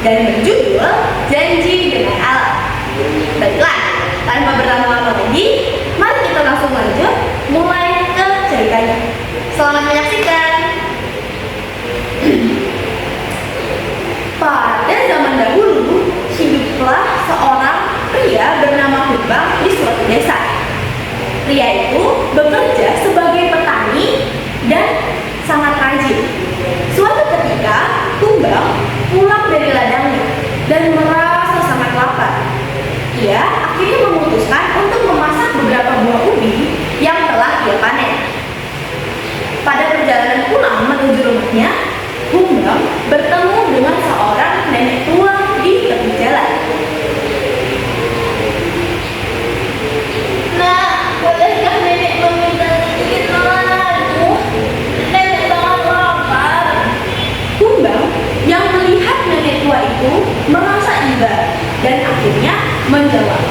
dan berjudul Janji dengan Alam. Baiklah, tanpa berlama-lama lagi, mari kita langsung lanjut mulai ke ceritanya. Selamat menyaksikan. Pada zaman dahulu, hiduplah seorang pria bernama Humbang di suatu desa. Pria itu bekerja sebagai petani dan sangat rajin. Suatu ketika, Humbang pulang dari ladangnya dan merasa sangat lapar. Ia akhirnya memutuskan untuk memasak beberapa buah ubi yang telah ia panen. Pada perjalanan pulang menuju rumahnya, Humbang bertemu dengan seorang nenek tua di tepi jalan. Nak, bolehkah nenek meminta sedikit makananmu? Nenek sangat lapar. Humbang yang melihat nenek tua itu merasa iba dan akhirnya menjawab,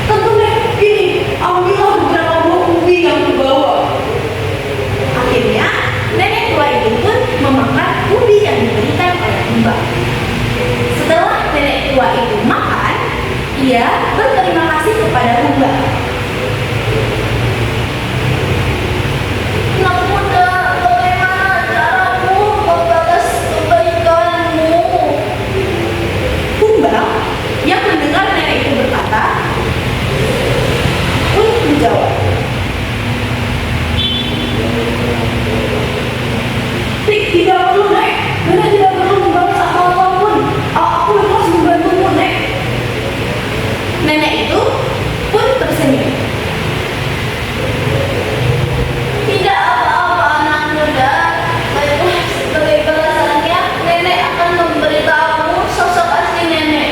Tentu Nek, ini ambillah beberapa buah ubi yang kubawa. Akhirnya nenek tua itu pun memakan ubi yang diberikan oleh Humbang. Setelah nenek tua itu makan, ia berterima kasih kepada Humbang. Nak muda, bagaimana caramu membalas kebaikanmu? Humbang yang mendengar nenek itu berkata pun menjawab, Tidak perlu Nek, nenek tidak perlu membalas apa-apapun. Aku ikhlas membantumu Nek. nenek itu pun tersenyum. Tidak apa-apa anak muda. Baiklah, sebagai balasannya nenek akan memberitahumu sosok asli nenek.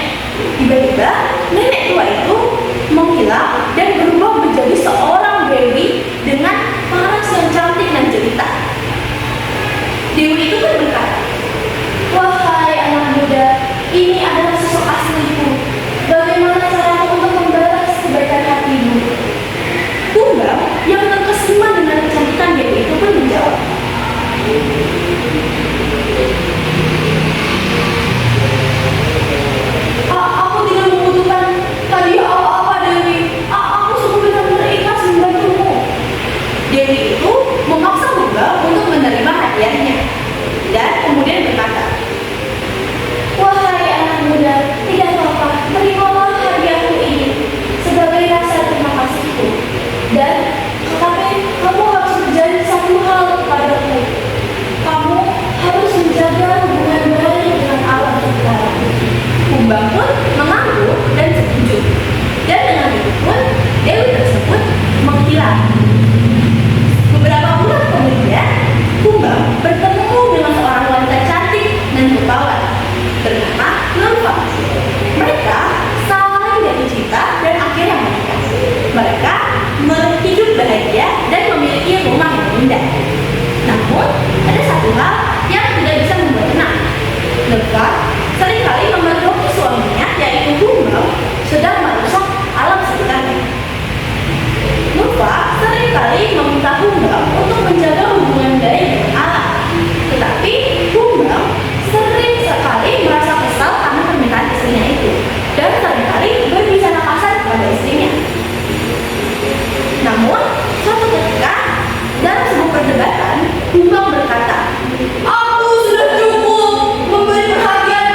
Tiba-tiba nenek tua itu menghilang dan berubah menjadi seorang dewi dengan paras yang cantik dan jelita. Dewi itu pun berkata, Wahai anak muda, ini adalah sosok asliku. Bagaimana caramu untuk membalas kebaikan hatimu? Humbang yang terkesima dengan kecantikan dewi itu pun menjawab, Aku tidak membutuhkan hadiah apa-apa Dewi. Aku sungguh benar-benar ikhlas membantumu. Dewi itu memaksa Humbang untuk menerima hadiahnya dan kemudian berkata, Wahai anak muda, tidak apa-apa, terimalah hadiahku ini sebagai rasa terima kasihku. Dan tapi kamu harus berjanji satu hal kepadaku. Kamu harus menjaga hubungan baik dengan alam sekitar. Humbang pun mengangguk dan setuju. Dan dengan itu pun dewi tersebut menghilang. Beberapa bulan kemudian, Humbang bertemu dengan seorang wanita cantik dan rupawan bernama Nurfa. Mereka saling jatuh cinta dan akhirnya menikah. Mereka hidup bahagia dan memiliki rumah yang indah. Namun, ada satu hal yang tidak bisa membuat tenang. Nurfa seringkali memergoki suaminya, yaitu Humbang, sedang merusak alam sekitarnya. Nurfa seringkali meminta Humbang untuk menjaga hubungan baik dengan alam. Tetapi Humbang sering sekali merasa kesal karena permintaan istrinya itu dan seringkali berbicara kasar kepada istrinya. Namun, suatu ketika dalam sebuah perdebatan, Humbang berkata, Aku sudah cukup memberi perhatian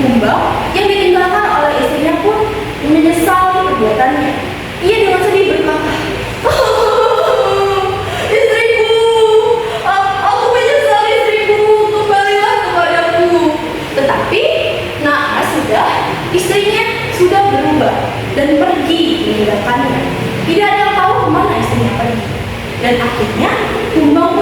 Kumbang yang ditinggalkan oleh istrinya pun menyesali perbuatannya. Ia dengan sedih berkata, istriku, aku menyesal istriku, kembalilah kepadaku. Tetapi naas istrinya sudah berubah dan pergi meninggalkannya. Tidak ada yang tahu kemana istrinya pergi. Dan akhirnya Kumbang